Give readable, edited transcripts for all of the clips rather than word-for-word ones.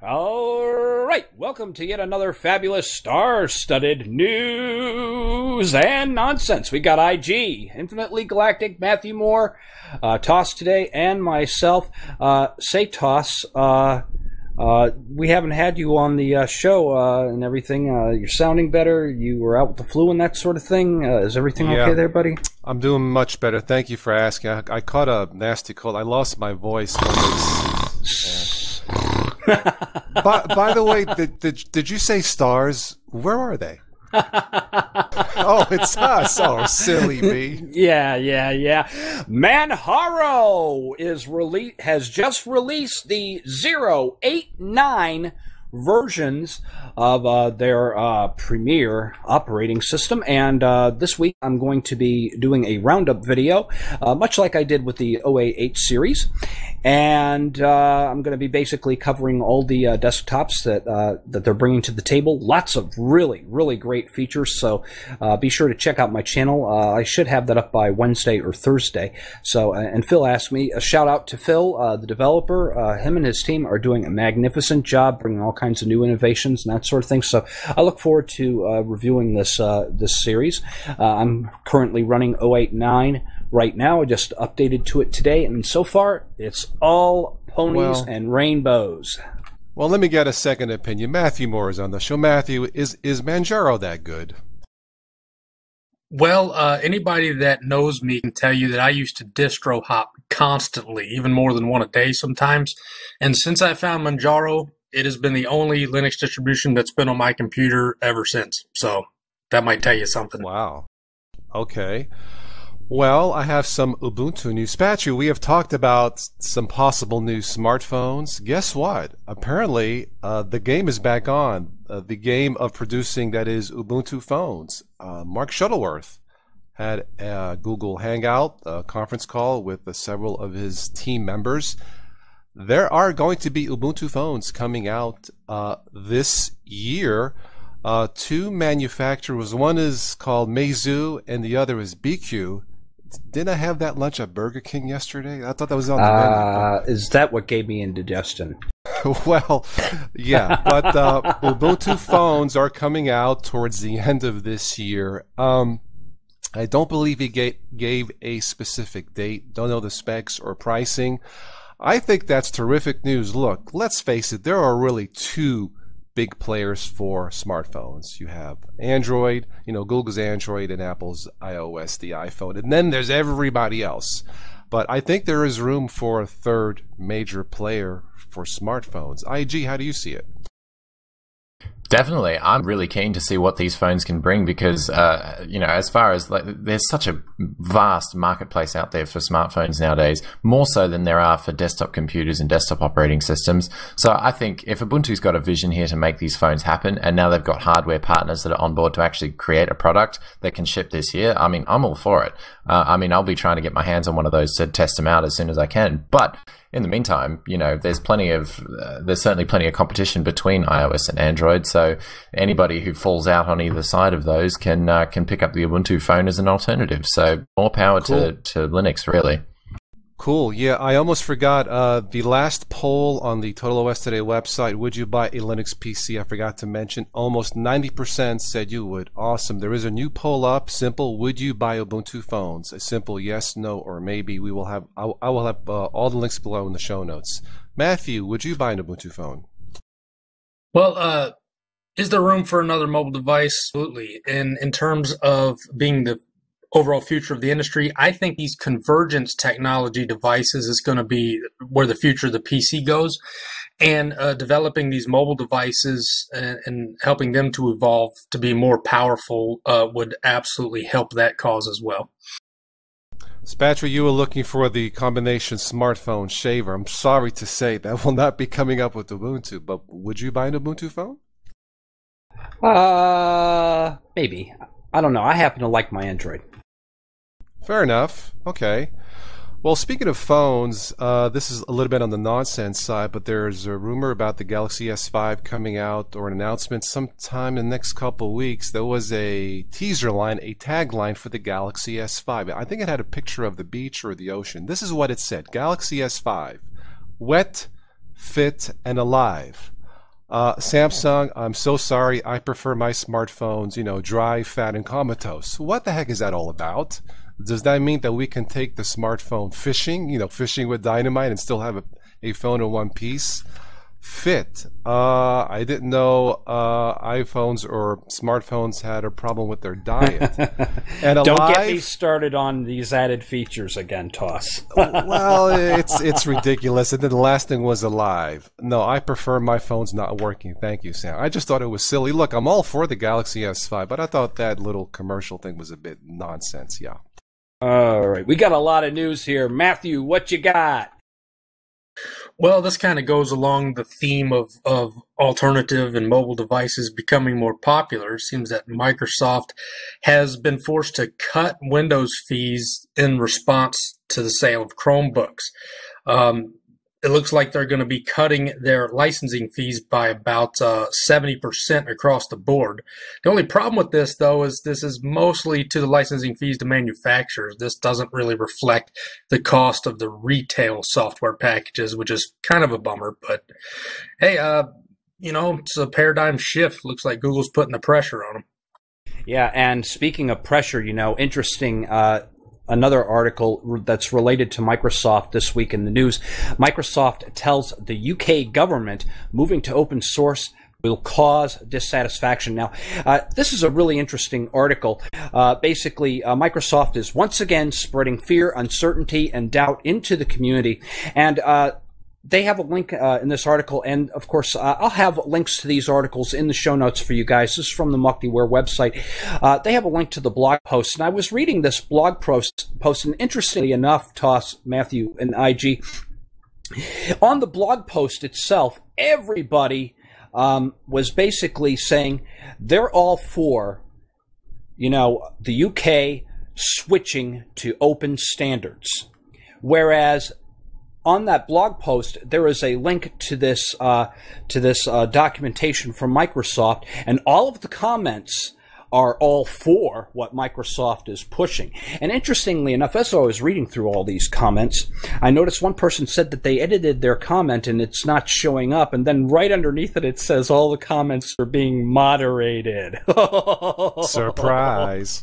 All right, welcome to yet another fabulous star-studded news and nonsense. We got IG, Infinitely Galactic, Matthew Moore, Toss today, and myself. Say Toss, we haven't had you on the show and everything. You're sounding better. You were out with the flu and that sort of thing. Is everything okay there, buddy? I'm doing much better. Thank you for asking. I caught a nasty cold. I lost my voice when by the way, did you say stars? Where are they? Oh, it's us. Oh, silly me. Yeah. Manjaro has just released the 089 versions of their premier operating system, and this week I'm going to be doing a roundup video, much like I did with the OA8 series, and I'm going to be basically covering all the desktops that they're bringing to the table. Lots of really great features, so be sure to check out my channel. I should have that up by Wednesday or Thursday. So, and Phil asked me, a shout out to Phil, the developer. Him and his team are doing a magnificent job bringing all kinds of new innovations and that sort of thing. So I look forward to reviewing this series. I'm currently running 089 right now. I just updated to it today, and so far it's all ponies and rainbows. Well, let me get a second opinion. Matthew Moore is on the show. Matthew, is Manjaro that good? Well, anybody that knows me can tell you that I used to distro hop constantly, even more than one a day sometimes. And since I found Manjaro, it has been the only Linux distribution that's been on my computer ever since. So that might tell you something. Wow. Okay. Well, I have some Ubuntu news. Spatchu, we have talked about some possible new smartphones. Guess what? Apparently, the game is back on. The game of producing, that is, Ubuntu phones. Mark Shuttleworth had a Google Hangout, a conference call with several of his team members. There are going to be Ubuntu phones coming out this year. Two manufacturers. One is called Meizu, and the other is BQ. Didn't I have that lunch at Burger King yesterday? I thought that was on the menu. Is that what gave me indigestion? Well, yeah, but Ubuntu phones are coming out towards the end of this year. I don't believe he gave a specific date. Don't know the specs or pricing. I think that's terrific news. Look, let's face it, there are really two big players for smartphones. You have Android, Google's Android, and Apple's iOS, the iPhone. And then there's everybody else. But I think there is room for a third major player for smartphones. IG, how do you see it? Definitely. I'm really keen to see what these phones can bring because, as far as there's such a vast marketplace out there for smartphones nowadays, more so than there are for desktop computers and desktop operating systems. So I think if Ubuntu's got a vision here to make these phones happen, and now they've got hardware partners that are on board to actually create a product that can ship this year, I mean, I'm all for it. I'll be trying to get my hands on one of those to test them out as soon as I can. But in the meantime, there's certainly plenty of competition between iOS and Android. So anybody who falls out on either side of those can pick up the Ubuntu phone as an alternative. So more power to Linux, really. Cool. Yeah, I almost forgot the last poll on the Total OS Today website. Would you buy a Linux PC? I forgot to mention. Almost 90% said you would. Awesome. There is a new poll up. Simple. Would you buy Ubuntu phones? A simple yes, no, or maybe. I will have all the links below in the show notes. Matthew, would you buy an Ubuntu phone? Well, is there room for another mobile device? Absolutely. And in terms of being the overall future of the industry, I think these convergence technology devices is going to be where the future of the PC goes, and developing these mobile devices and helping them to evolve to be more powerful would absolutely help that cause as well. Spatcher, you were looking for the combination smartphone shaver. I'm sorry to say that will not be coming up with Ubuntu, but would you buy an Ubuntu phone? Maybe. I don't know. I happen to like my Android. Fair enough. Okay. Well, speaking of phones, this is a little bit on the nonsense side, but there's a rumor about the Galaxy S5 coming out, or an announcement sometime in the next couple of weeks. There was a teaser line, a tagline for the Galaxy S5. I think it had a picture of the beach or the ocean. This is what it said. Galaxy S5, wet, fit, and alive. Samsung, I'm so sorry. I prefer my smartphones, dry, fat, and comatose. What the heck is that all about? Does that mean that we can take the smartphone fishing, fishing with dynamite and still have a phone in one piece? Fit. I didn't know iPhones or smartphones had a problem with their diet. And Don't alive, get me started on these added features again, Toss. well, it's ridiculous. And then the last thing was alive. No, I prefer my phone's not working. Thank you, Sam. I just thought it was silly. Look, I'm all for the Galaxy S5, but I thought that little commercial thing was a bit nonsense. Yeah. All right, we got a lot of news here. Matthew, what you got? Well, this kind of goes along the theme of alternative and mobile devices becoming more popular. It seems that Microsoft has been forced to cut Windows fees in response to the sale of Chromebooks. It looks like they're going to be cutting their licensing fees by about 70% across the board. The only problem with this, though, is this is mostly to the licensing fees to manufacturers. This doesn't really reflect the cost of the retail software packages, which is kind of a bummer. But hey, it's a paradigm shift. Looks like Google's putting the pressure on them. Yeah, and speaking of pressure, interesting. Another article that's related to Microsoft this week in the news. Microsoft tells the UK government moving to open source will cause dissatisfaction. Now, this is a really interesting article. Basically, Microsoft is once again spreading fear, uncertainty, and doubt into the community. And they have a link in this article, and of course, I'll have links to these articles in the show notes for you guys. This is from the Mucktyware website. They have a link to the blog post, and I was reading this blog post, and interestingly enough, Toss, Matthew, and IG, on the blog post itself, everybody was basically saying they're all for, the UK switching to open standards, whereas on that blog post, there is a link to this documentation from Microsoft, and all of the comments are all for what Microsoft is pushing. And interestingly enough, as I was reading through all these comments, I noticed one person said that they edited their comment and it's not showing up, and then right underneath it, it says all the comments are being moderated. Surprise.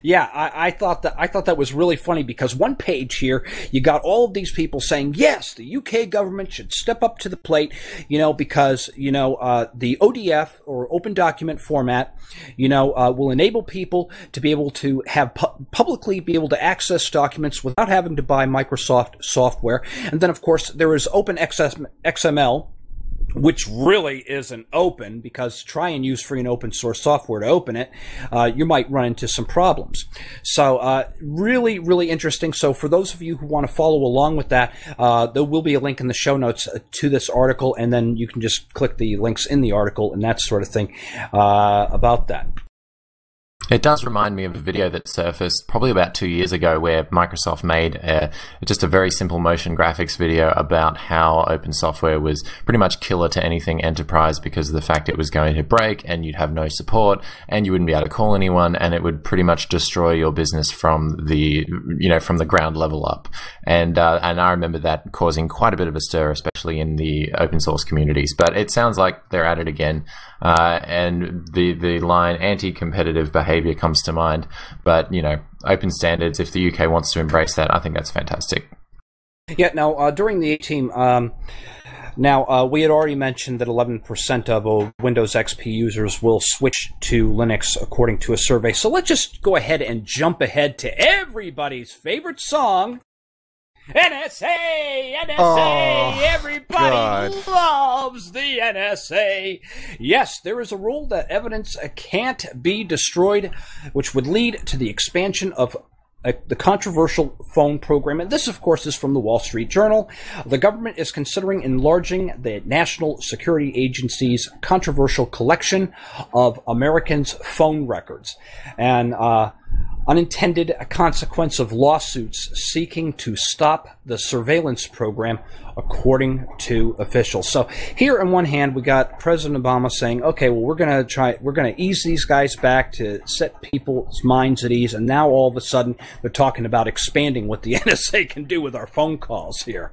Yeah, I thought that was really funny, because one page here, you got all of these people saying, yes, the UK government should step up to the plate, because, the ODF, or open document format, will enable people to be able to have publicly be able to access documents without having to buy Microsoft software. And then, of course, there is Open XML, which really isn't open, because try and use free and open source software to open it, you might run into some problems. So really, really interesting. So for those of you who want to follow along with that, there will be a link in the show notes to this article, and then you can just click the links in the article and that sort of thing about that. It does remind me of a video that surfaced probably about 2 years ago, where Microsoft made just a very simple motion graphics video about how open software was pretty much killer to anything enterprise, because of the fact it was going to break and you'd have no support and you wouldn't be able to call anyone, and it would pretty much destroy your business from the ground level up. And I remember that causing quite a bit of a stir, especially in the open source communities. But it sounds like they're at it again, and the line anti-competitive behavior comes to mind. But open standards, if the UK wants to embrace that, I think that's fantastic. Yeah. Now, during the A-Team, we had already mentioned that 11% of Windows XP users will switch to Linux, according to a survey. So let's just go ahead and jump ahead to everybody's favorite song, NSA, NSA, everybody loves the NSA. Yes, there is a rule that evidence can't be destroyed, which would lead to the expansion of the controversial phone program. And this, of course, is from the Wall Street Journal. The government is considering enlarging the National Security Agency's controversial collection of Americans' phone records. And unintended consequence of lawsuits seeking to stop the surveillance program, according to officials. So here on one hand, we got President Obama saying, okay, well, we're going to ease these guys back to set people's minds at ease. And now all of a sudden they're talking about expanding what the NSA can do with our phone calls here.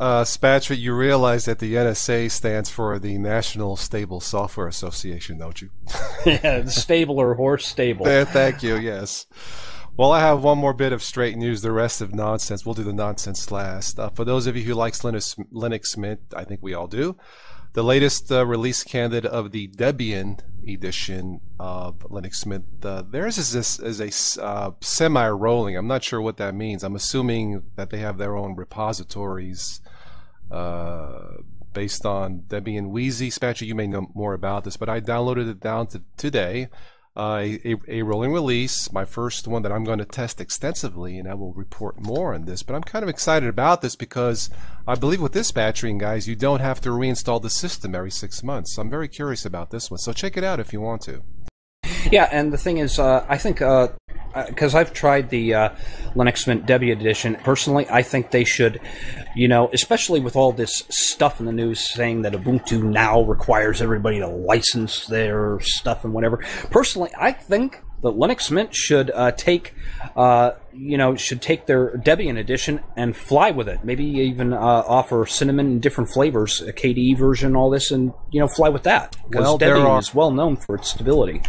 Spatcher, you realize that the NSA stands for the National Stable Software Association, don't you? Yeah, stable or horse stable. Thank you, yes. Well, I have one more bit of straight news, the rest of nonsense. We'll do the nonsense last. For those of you who likes Linux Mint, I think we all do, the latest release candidate of the Debian edition of Linux Mint, theirs is a semi-rolling. I'm not sure what that means. I'm assuming that they have their own repositories based on Debian Wheezy. Spatcher, you may know more about this, but I downloaded it down to today. A rolling release, my first one that I'm going to test extensively, and I will report more on this. But I'm kind of excited about this because I believe with this batching, guys, you don't have to reinstall the system every 6 months. So I'm very curious about this one. So check it out if you want to. Yeah, and the thing is, I think, because I've tried the Linux Mint Debian edition, personally, I think they should, especially with all this stuff in the news saying that Ubuntu now requires everybody to license their stuff and whatever. Personally, I think that Linux Mint should take their Debian edition and fly with it. Maybe even offer cinnamon in different flavors, a KDE version, all this, and fly with that. Because Debian is well known for its stability.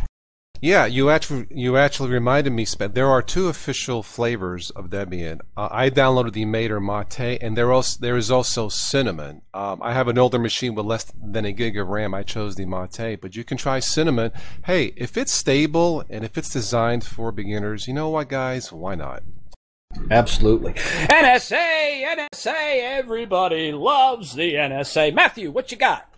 Yeah, you actually reminded me, Spence. There are two official flavors of Debian. I downloaded the Mate or Mate, and there is also cinnamon. I have an older machine with less than a gig of RAM. I chose the Mate, but you can try cinnamon. Hey, if it's stable and if it's designed for beginners, you know what, guys? Why not? Absolutely. NSA, everybody loves the NSA. Matthew, what you got?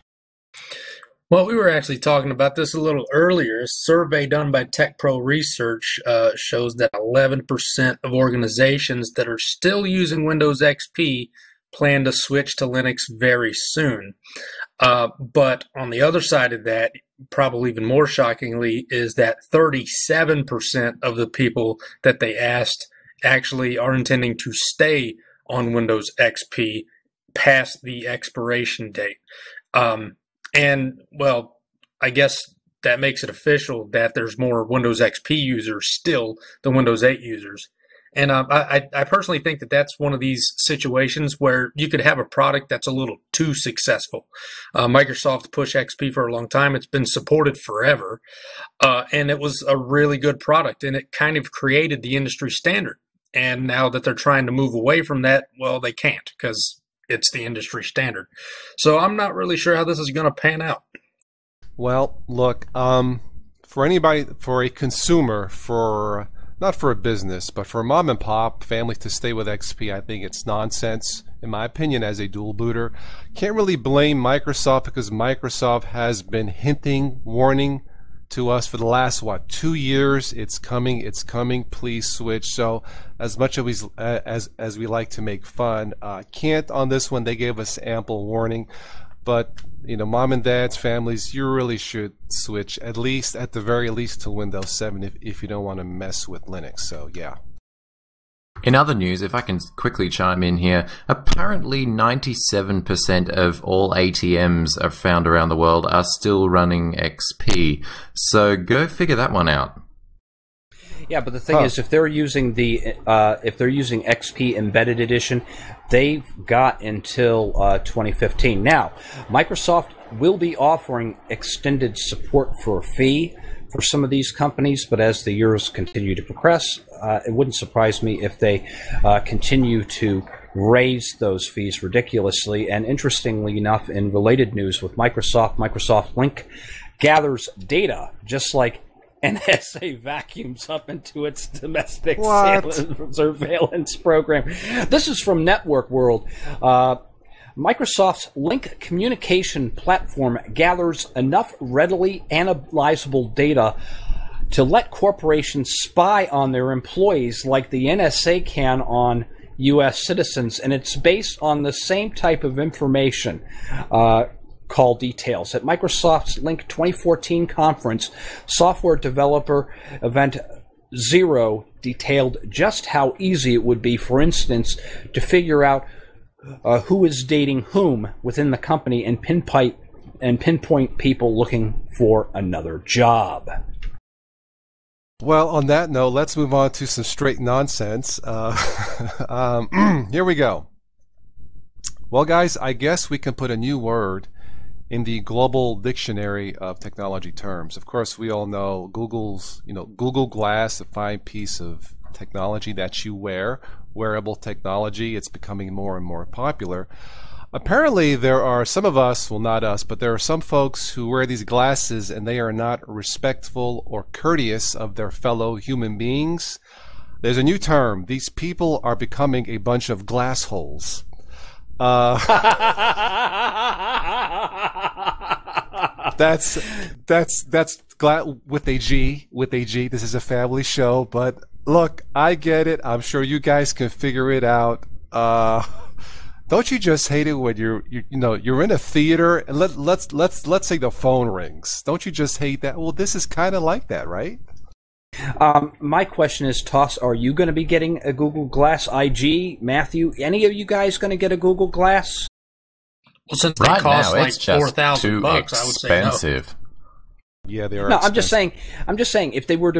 Well, we were actually talking about this a little earlier. A survey done by TechPro Research shows that 11% of organizations that are still using Windows XP plan to switch to Linux very soon. But on the other side of that, probably even more shockingly, is that 37% of the people that they asked actually are intending to stay on Windows XP past the expiration date. And, well, I guess that makes it official that there's more Windows XP users still than Windows 8 users. And I personally think that that's one of these situations where you could have a product that's a little too successful. Microsoft pushed XP for a long time. It's been supported forever. And it was a really good product, and it kind of created the industry standard. And now that they're trying to move away from that, well, they can't because it's the industry standard. So I'm not really sure how this is going to pan out. Well, look, for anybody, for a consumer, not for a business, but for a mom and pop family to stay with XP, I think it's nonsense, in my opinion, as a dual booter. Can't really blame Microsoft because Microsoft has been warning to us for the last 2 years. It's coming, please switch. So as much as we like to make fun, can't on this one. They gave us ample warning, but mom and dad's families, you really should switch at the very least to Windows 7 if you don't want to mess with Linux. So yeah. In other news, if I can quickly chime in here, apparently 97% of all ATMs are found around the world are still running XP. So go figure that one out. Yeah, but the thing is, if they're using XP Embedded Edition, they've got until 2015. Now, Microsoft will be offering extended support for a fee for some of these companies, but as the years continue to progress, it wouldn't surprise me if they continue to raise those fees ridiculously. And interestingly enough, in related news with Microsoft Link gathers data just like NSA vacuums up into its domestic surveillance program. This is from Network World. Microsoft's Link communication platform gathers enough readily analyzable data to let corporations spy on their employees like the NSA can on U.S. citizens, and it's based on the same type of information. Call details. At Microsoft's Link 2014 conference, software developer event 0 detailed just how easy it would be, for instance, to figure out who is dating whom within the company and pinpoint people looking for another job. Well, on that note, let's move on to some straight nonsense. Here we go. Well, guys, I guess we can put a new word in the global dictionary of technology terms. Of course, we all know Google's, Google Glass, a fine piece of technology that you wear, wearable technology. It's becoming more and more popular. Apparently, there are some of us, well, not us, but there are some folks who wear these glasses and they are not respectful or courteous of their fellow human beings. There's a new term. These people are becoming a bunch of glass holes. That's with a G. This is a family show, but look, I get it. I'm sure you guys can figure it out. Don't you just hate it when you're in a theater and let's say the phone rings? Don't you just hate that? Well, this is kind of like that, right? My question is, Toss, are you going to be getting a Google Glass IG? Matthew, any of you guys going to get a Google Glass? Well, since they cost like $4,000, I would say no. Yeah, they are. No, expensive. I'm just saying, if they were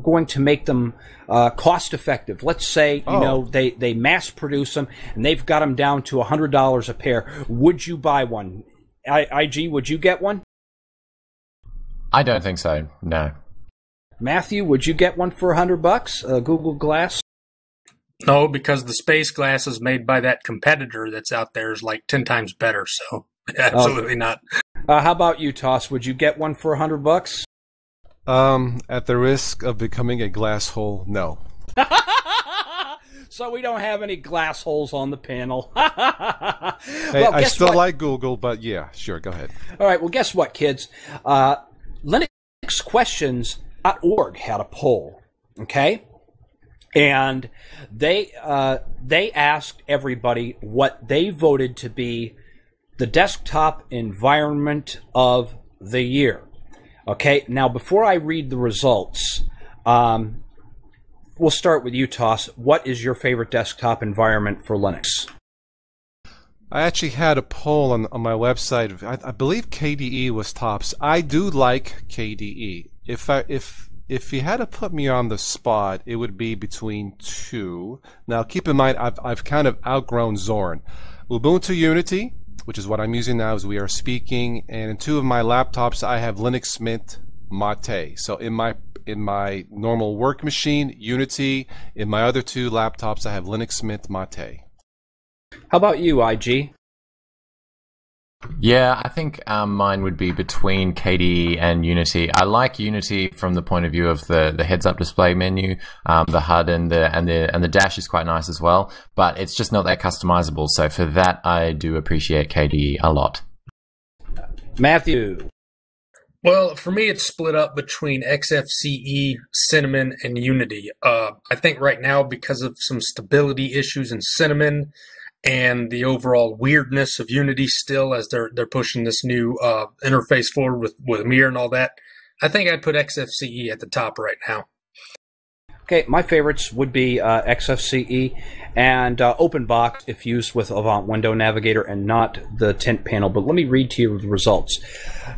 going to make them cost effective, let's say they mass produce them and they've got them down to $100 a pair, would you buy one? IG, would you get one? I don't think so. No. Matthew, would you get one for $100? A Google Glass? No, because the space glasses made by that competitor that's out there is like 10 times better. So absolutely not. How about you, Toss? Would you get one for $100? At the risk of becoming a glass hole, no. So we don't have any glass holes on the panel. Hey, well, I still like Google, but yeah, sure, go ahead. All right, well, guess what, kids? LinuxQuestions.org had a poll, okay? And they asked everybody what they voted to be the desktop environment of the year. Okay, now before I read the results, we'll start with you, Toss. What is your favorite desktop environment for Linux? I actually had a poll on my website. I believe KDE was tops. I do like KDE. If you had to put me on the spot, it would be between two. Now, keep in mind, I've kind of outgrown Zorn. Ubuntu Unity, which is what I'm using now as we are speaking, and in two of my laptops, I have Linux Mint Mate. So in my normal work machine, Unity. In my other two laptops, I have Linux Mint Mate. How about you, IG? Yeah, I think mine would be between KDE and Unity. I like Unity from the point of view of the heads-up display menu, the HUD and the dash is quite nice as well. But it's just not that customizable. So for that, I do appreciate KDE a lot. Matthew. Well, for me, it's split up between XFCE, Cinnamon, and Unity. I think right now, because of some stability issues in Cinnamon and the overall weirdness of Unity still as they're pushing this new interface forward with Mir and all that, I think I'd put XFCE at the top right now. Okay, my favorites would be XFCE and OpenBox if used with Avant Window Navigator and not the tint panel. But let me read to you the results.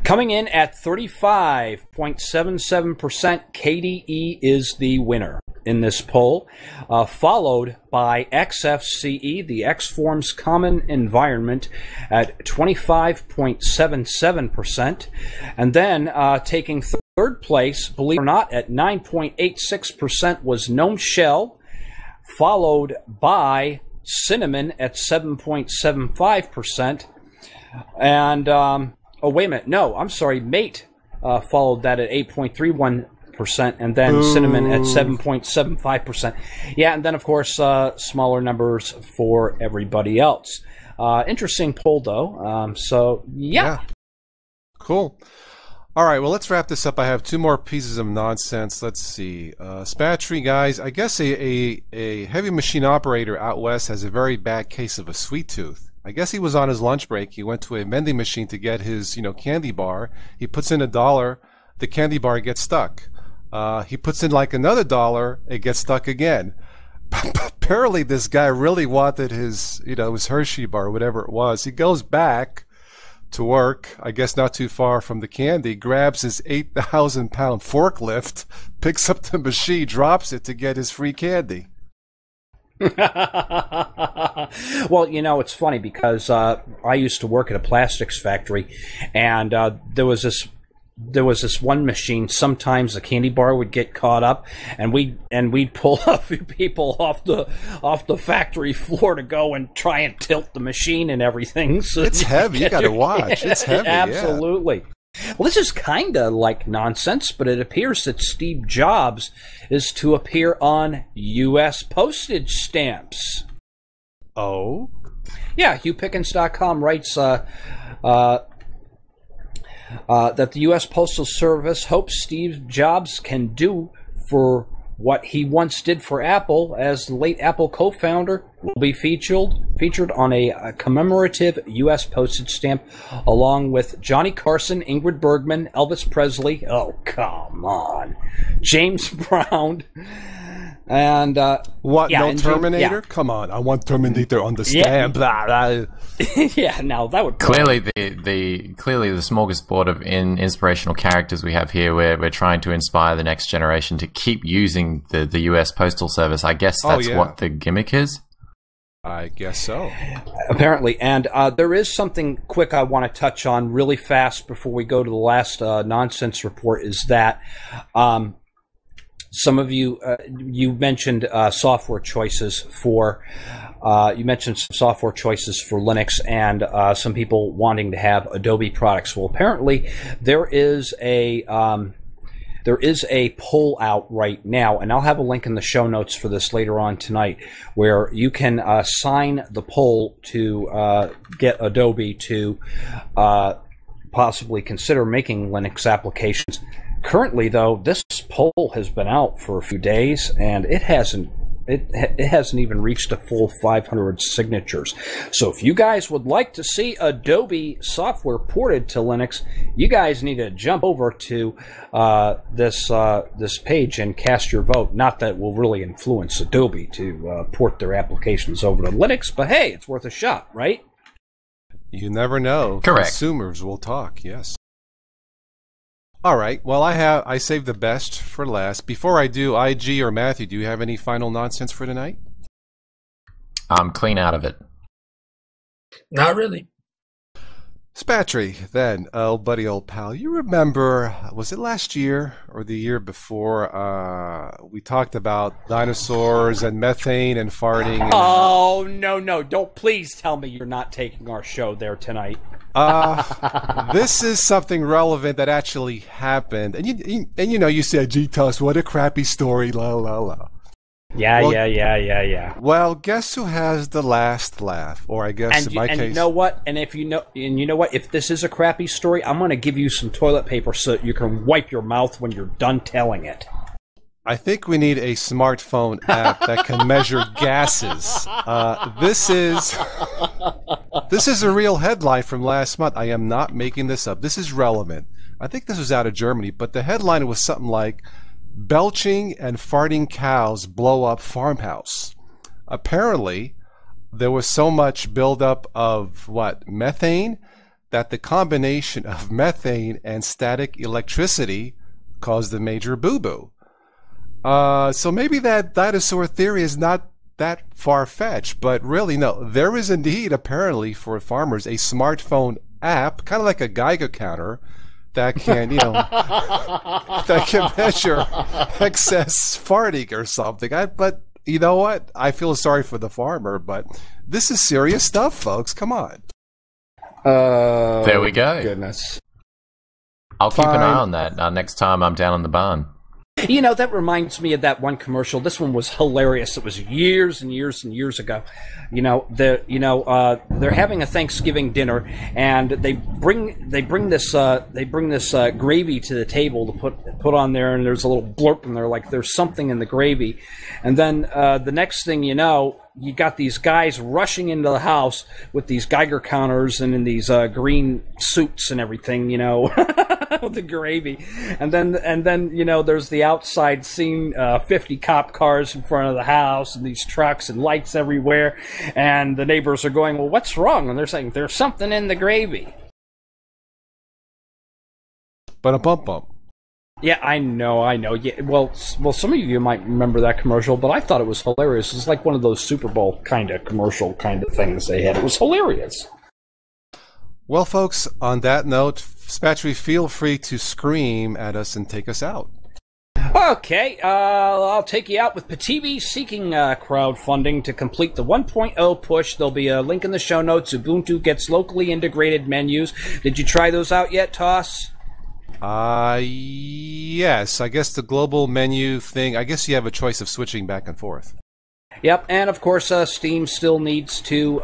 Coming in at 35.77%, KDE is the winner in this poll, followed by XFCE, the Xforms Common Environment, at 25.77%, and then taking third place, believe it or not, at 9.86% was GNOME Shell, followed by Cinnamon at 7.75%, and oh wait a minute, no, I'm sorry, Mate followed that at 8.31%, and then Cinnamon at 7.75%. Yeah, and then of course smaller numbers for everybody else. Interesting poll though. So yeah, cool. All right, well, let's wrap this up. I have two more pieces of nonsense. Let's see. Spatry, guys, I guess a heavy machine operator out west has a very bad case of a sweet tooth. I guess he was on his lunch break. He went to a vending machine to get his, candy bar. He puts in $1. The candy bar gets stuck. He puts in like another $1. It gets stuck again. Apparently, this guy really wanted his, his Hershey bar, whatever it was. He goes back to work, I guess not too far from the candy, grabs his 8,000-pound forklift, picks up the machine, drops it to get his free candy. Well, it's funny because I used to work at a plastics factory, and there was this one machine. Sometimes the candy bar would get caught up, and we'd pull a few people off the factory floor to go and try and tilt the machine and everything. So it's heavy. You got to watch. It's heavy. Absolutely. Yeah. Well, this is kind of like nonsense, but it appears that Steve Jobs is to appear on U.S. postage stamps. Oh? Yeah, HughPickens.com writes that the U.S. Postal Service hopes Steve Jobs can do for what he once did for Apple, as the late Apple co-founder will be featured on a commemorative U.S. postage stamp, along with Johnny Carson, Ingrid Bergman, Elvis Presley, oh, come on, James Brown, and what? yeah, no and Terminator? Yeah. Come on, I want Terminator on the stamp. Yeah. Blah, blah. Yeah, no, that would clearly the smorgasbord of inspirational characters we have here. We're trying to inspire the next generation to keep using the U.S. Postal Service. I guess that's what the gimmick is. I guess so. Apparently. And there is something quick I want to touch on really fast before we go to the last nonsense report, is that some of you, you mentioned software choices for Linux, and some people wanting to have Adobe products. Well, apparently there is a poll out right now, and I'll have a link in the show notes for this later on tonight, where you can sign the poll to get Adobe to possibly consider making Linux applications. Currently, though, this poll has been out for a few days, and it hasn't even reached a full 500 signatures. So if you guys would like to see Adobe software ported to Linux, you guys need to jump over to this page and cast your vote. Not that it will really influence Adobe to port their applications over to Linux, but hey, it's worth a shot, right? You never know. Correct. Consumers will talk, yes. All right. Well, I saved the best for last. Before I do, IG or Matthew, do you have any final nonsense for tonight? I'm clean out of it. Not really. Spatry, then, old buddy, old pal. You remember, was it last year or the year before, we talked about dinosaurs and methane and farting? And, oh, no. Don't please tell me you're not taking our show there tonight. This is something relevant that actually happened. And you said, gee, Tuss, what a crappy story, la la la. Yeah. Well, guess who has the last laugh? Or I guess in my case, you know what? And you know what? If this is a crappy story, I'm going to give you some toilet paper so that you can wipe your mouth when you're done telling it. I think we need a smartphone app that can measure gases. This is a real headline from last month. I am not making this up. This is relevant. I think this was out of Germany, but the headline was something like, belching and farting cows blow up farmhouse. Apparently, there was so much buildup of methane, that the combination of methane and static electricity caused a major boo-boo. So maybe that dinosaur theory is not that far-fetched, but really, no. There is indeed, apparently, for farmers, a smartphone app, kind of like a Geiger counter, that can, that can measure excess farting or something. But you know what? I feel sorry for the farmer, but this is serious stuff, folks. Come on. There we go. Goodness. I'll keep an eye on that next time I'm down in the barn. That reminds me of that one commercial. This one was hilarious. It was years and years and years ago. They're having a Thanksgiving dinner, and they bring this gravy to the table to put on there, and there's a little blurb in there like there's something in the gravy, and then the next thing you know, you got these guys rushing into the house with these Geiger counters and in these green suits and everything, with the gravy, and then there's the outside scene, 50 cop cars in front of the house and these trucks and lights everywhere, and the neighbors are going, well, what's wrong? And they're saying, there's something in the gravy. But a bump. Yeah, I know. Yeah, well, some of you might remember that commercial, but I thought it was hilarious. It's like one of those Super Bowl kind of commercial kind of things they had. It was hilarious. Well, folks, on that note, Spatry, feel free to scream at us and take us out. Okay, I'll take you out with Patibi seeking crowdfunding to complete the 1.0 push. There'll be a link in the show notes. Ubuntu gets locally integrated menus. Did you try those out yet, Toss? Yes. I guess the global menu thing, I guess you have a choice of switching back and forth. Yep, and of course, Steam still needs to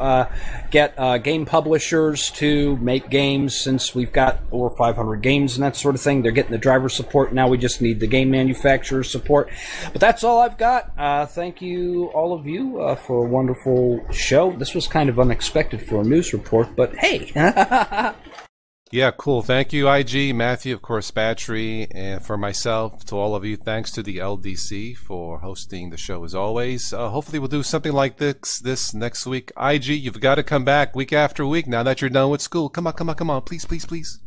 get game publishers to make games, since we've got over 500 games and that sort of thing. They're getting the driver support now. We just need the game manufacturer support. But that's all I've got. Thank you, all of you, for a wonderful show. This was kind of unexpected for a news report, but hey. Yeah, cool. Thank you, IG, Matthew, of course, Battery, and for myself, to all of you, thanks to the LDC for hosting the show as always. Hopefully we'll do something like this next week. IG, you've got to come back week after week now that you're done with school. Come on. Please.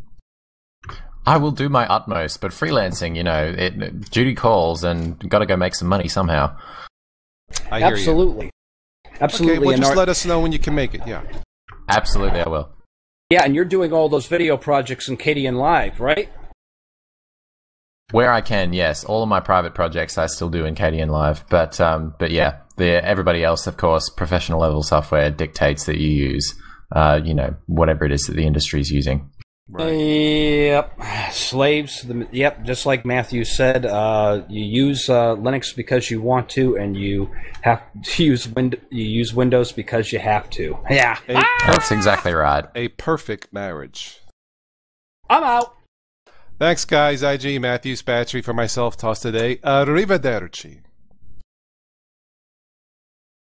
I will do my utmost, but freelancing, duty calls and got to go make some money somehow. I hear Absolutely. you. Absolutely. Okay, well, just let us know when you can make it, yeah. Absolutely, I will. Yeah, and you're doing all those video projects in KDN Live, right? Where I can, yes. All of my private projects I still do in KDN Live, but yeah, everybody else, of course, professional level software dictates that you use, whatever it is that the industry is using. Right. Yep, slaves. Yep, just like Matthew said, you use Linux because you want to, and you have to use Windows because you have to. Yeah, that's exactly right. A perfect marriage. I'm out. Thanks, guys. IG, Matthew, Spatry, for myself, Toss today. Arrivederci.